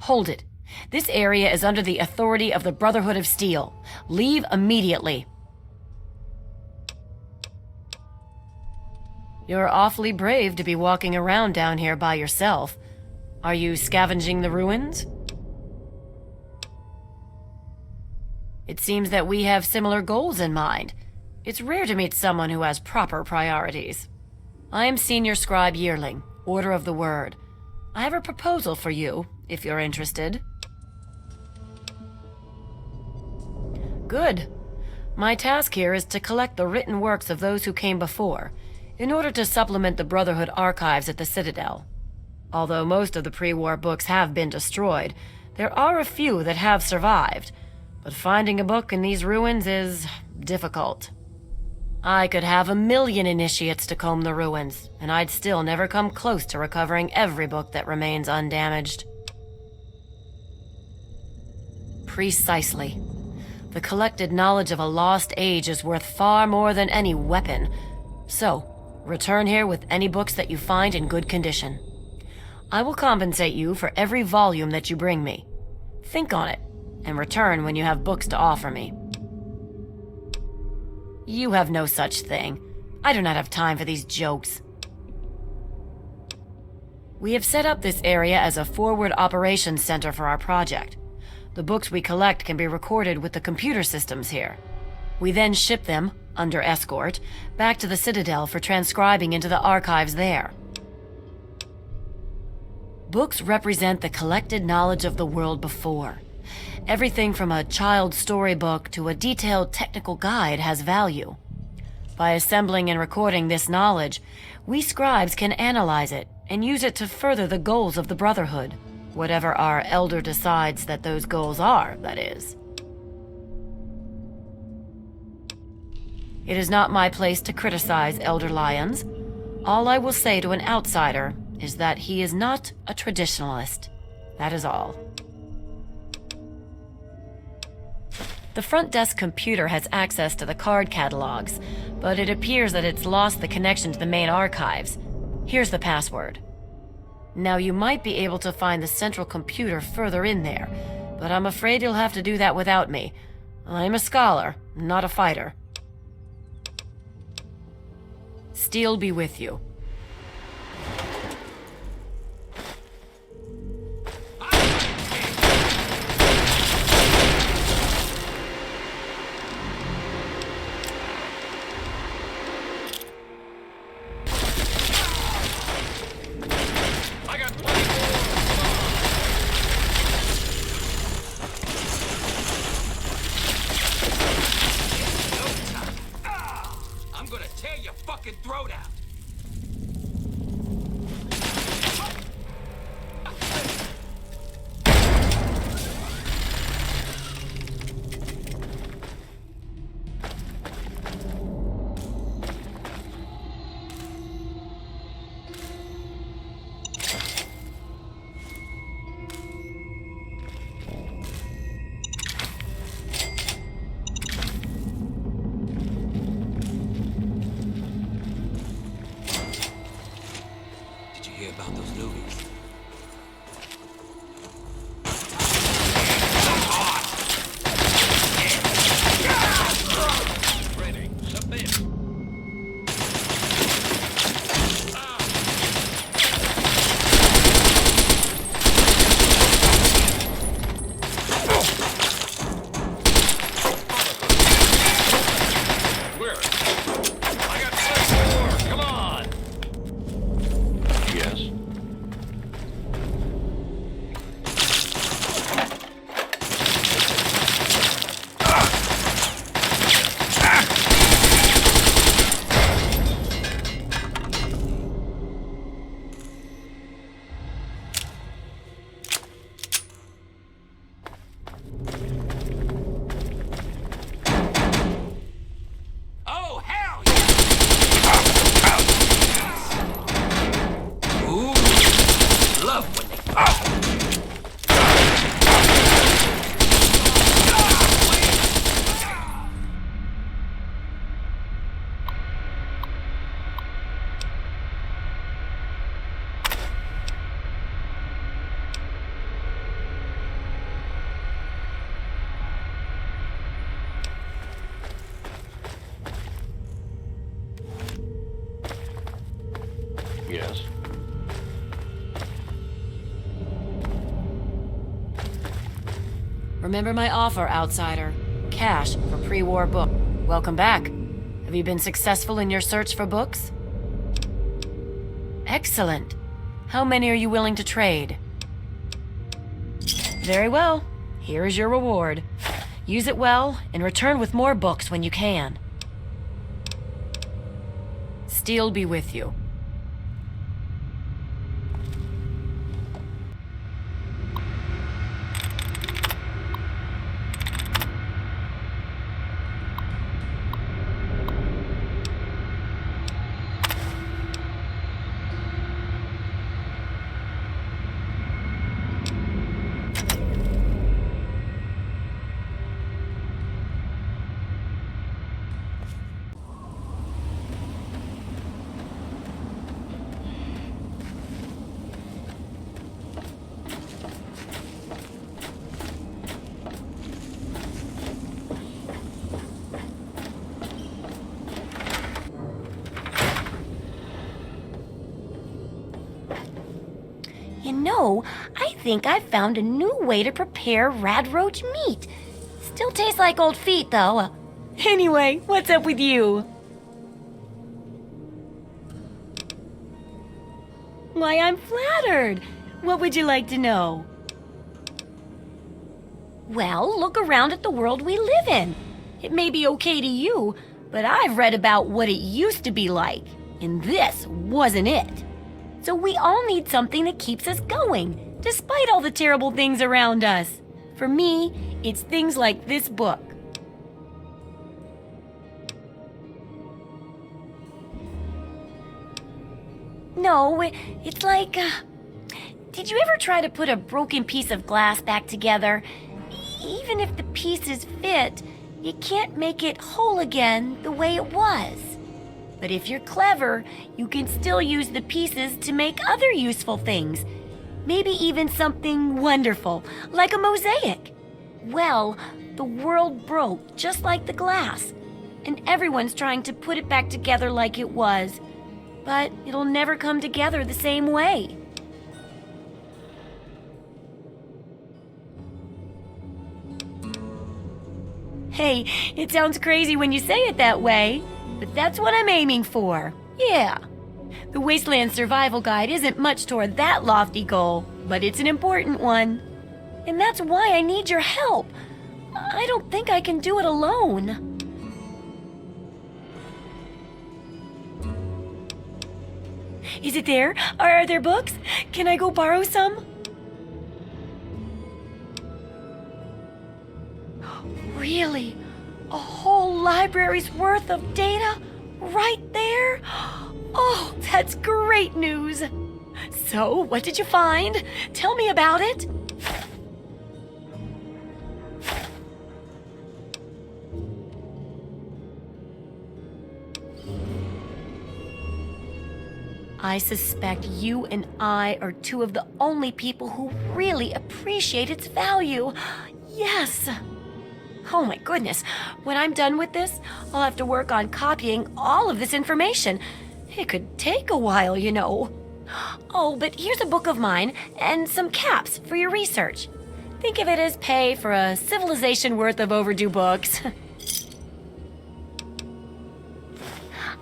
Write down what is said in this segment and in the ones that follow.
Hold it. This area is under the authority of the Brotherhood of Steel. Leave immediately. You're awfully brave to be walking around down here by yourself. Are you scavenging the ruins? It seems that we have similar goals in mind. It's rare to meet someone who has proper priorities. I am Senior Scribe Yearling, Order of the Word. I have a proposal for you, if you're interested. Good. My task here is to collect the written works of those who came before, in order to supplement the Brotherhood archives at the Citadel. Although most of the pre-war books have been destroyed, there are a few that have survived, but finding a book in these ruins is difficult. I could have 1,000,000 initiates to comb the ruins, and I'd still never come close to recovering every book that remains undamaged. Precisely. The collected knowledge of a lost age is worth far more than any weapon. So, return here with any books that you find in good condition. I will compensate you for every volume that you bring me. Think on it, and return when you have books to offer me. You have no such thing. I do not have time for these jokes. We have set up this area as a forward operations center for our project. The books we collect can be recorded with the computer systems here. We then ship them, under escort, back to the Citadel for transcribing into the archives there. Books represent the collected knowledge of the world before. Everything from a child's storybook to a detailed technical guide has value. By assembling and recording this knowledge, we scribes can analyze it and use it to further the goals of the Brotherhood, whatever our Elder decides that those goals are, that is. It is not my place to criticize Elder Lyons. All I will say to an outsider is that he is not a traditionalist. That is all. The front desk computer has access to the card catalogs, but it appears that it's lost the connection to the main archives. Here's the password. Now, you might be able to find the central computer further in there, but I'm afraid you'll have to do that without me. I'm a scholar, not a fighter. Steel be with you. About those movies. Ready, submit. Where? I got 6 more. Come on. Yes. Yes. Remember my offer, outsider. Cash for pre-war book. Welcome back. Have you been successful in your search for books? Excellent. How many are you willing to trade? Very well. Here is your reward. Use it well, and return with more books when you can. Steel be with you. You know, I think I've found a new way to prepare radroach meat. Still tastes like old feet, though. Anyway, what's up with you? Why, I'm flattered. What would you like to know? Well, look around at the world we live in. It may be okay to you, but I've read about what it used to be like, and this wasn't it. So we all need something that keeps us going, despite all the terrible things around us. For me, it's things like this book. No, it's like... Did you ever try to put a broken piece of glass back together? Even if the pieces fit, you can't make it whole again the way it was. But if you're clever, you can still use the pieces to make other useful things. Maybe even something wonderful, like a mosaic. Well, the world broke just like the glass, and everyone's trying to put it back together like it was. But it'll never come together the same way. Hey, it sounds crazy when you say it that way, but that's what I'm aiming for. Yeah. The Wasteland Survival Guide isn't much toward that lofty goal, but it's an important one. And that's why I need your help. I don't think I can do it alone. Is it there? Are there books? Can I go borrow some? Really? A whole library's worth of data? Right there? Oh, that's great news. So, what did you find? Tell me about it. I suspect you and I are two of the only people who really appreciate its value. Yes. Oh my goodness. When I'm done with this, I'll have to work on copying all of this information. It could take a while, you know. Oh, but here's a book of mine and some caps for your research. Think of it as pay for a civilization worth of overdue books.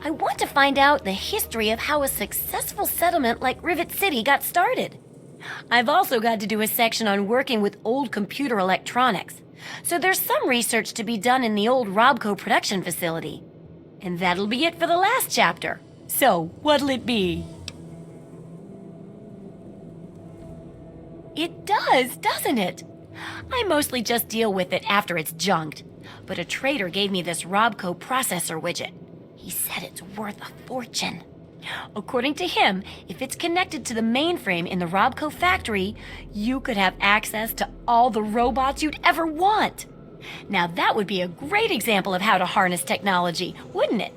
I want to find out the history of how a successful settlement like Rivet City got started. I've also got to do a section on working with old computer electronics. So there's some research to be done in the old Robco production facility. And that'll be it for the last chapter. So, what'll it be? It does, doesn't it? I mostly just deal with it after it's junked. But a trader gave me this Robco processor widget. He said it's worth a fortune. According to him, if it's connected to the mainframe in the Robco factory, you could have access to all the robots you'd ever want. Now that would be a great example of how to harness technology, wouldn't it?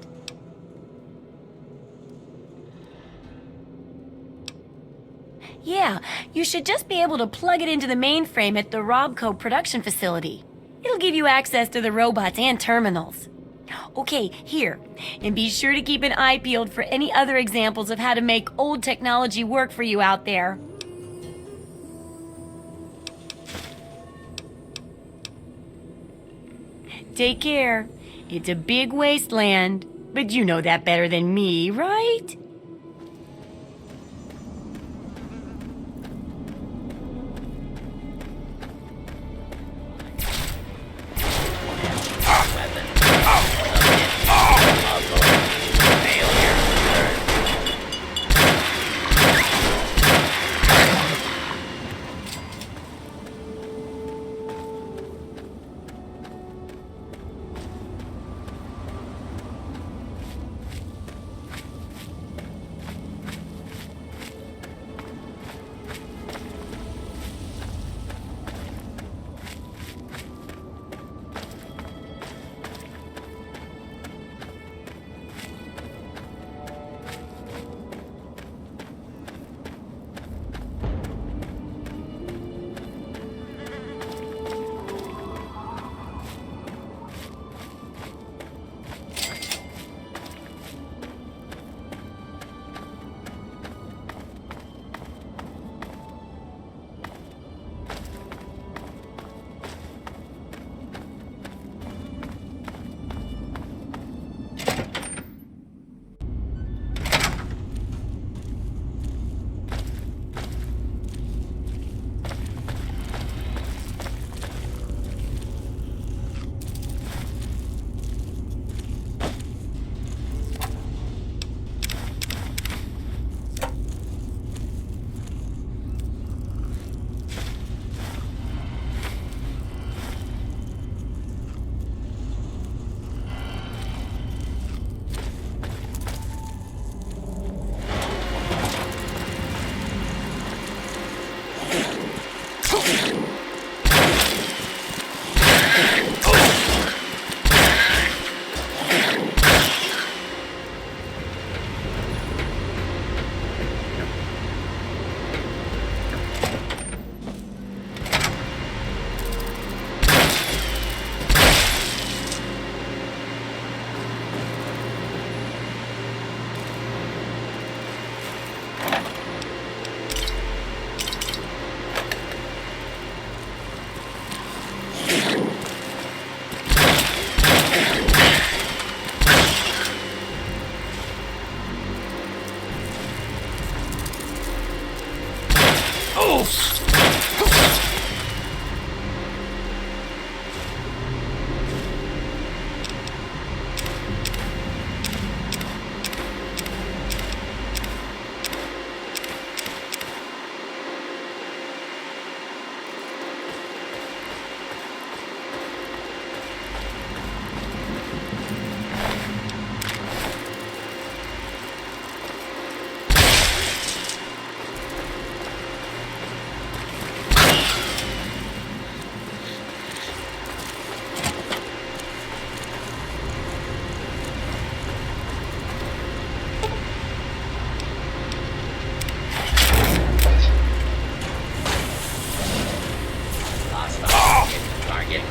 Yeah, you should just be able to plug it into the mainframe at the Robco production facility. It'll give you access to the robots and terminals. Okay, here. And be sure to keep an eye peeled for any other examples of how to make old technology work for you out there. Take care. It's a big wasteland, but you know that better than me, right?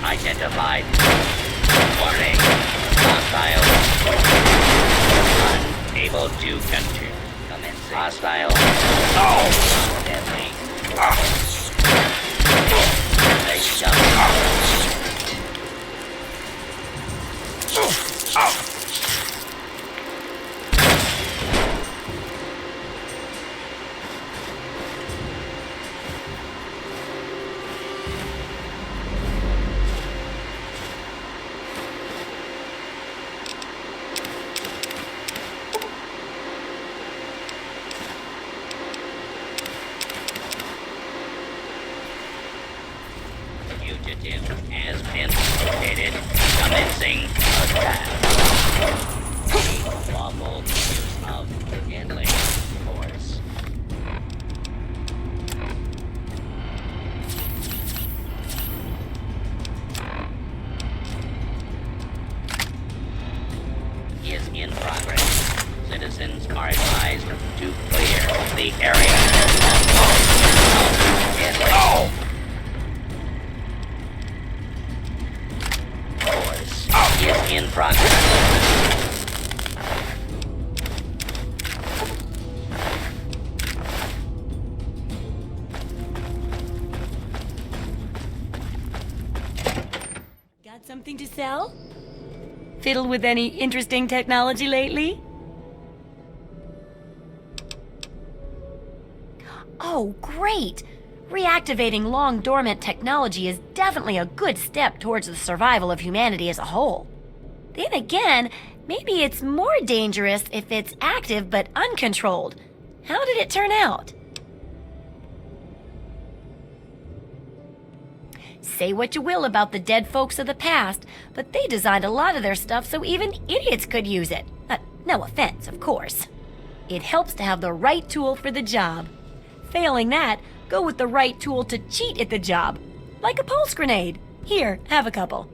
Identified. Warning. Hostile. Unable to continue. Commencing. Hostile. Oh! Deadly. They fugitive has been located. Commencing attack. Lawful use of deadly force. Is in progress. Citizens are advised to clear the area. Force is in progress. Anything to sell? Fiddled with any interesting technology lately? Oh, great! Reactivating long-dormant technology is definitely a good step towards the survival of humanity as a whole. Then again, maybe it's more dangerous if it's active but uncontrolled. How did it turn out? Say what you will about the dead folks of the past, but they designed a lot of their stuff so even idiots could use it. No offense, of course. It helps to have the right tool for the job. Failing that, go with the right tool to cheat at the job. Like a pulse grenade. Here, have a couple.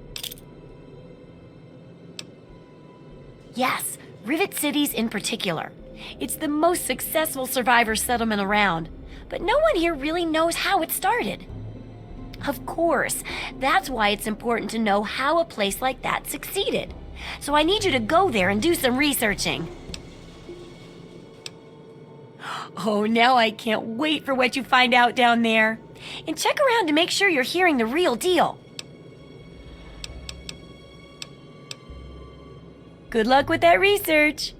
Yes, Rivet Cities in particular. It's the most successful survivor settlement around, but no one here really knows how it started. Of course, that's why it's important to know how a place like that succeeded. So I need you to go there and do some researching. Oh, now I can't wait for what you find out down there. And check around to make sure you're hearing the real deal. Good luck with that research.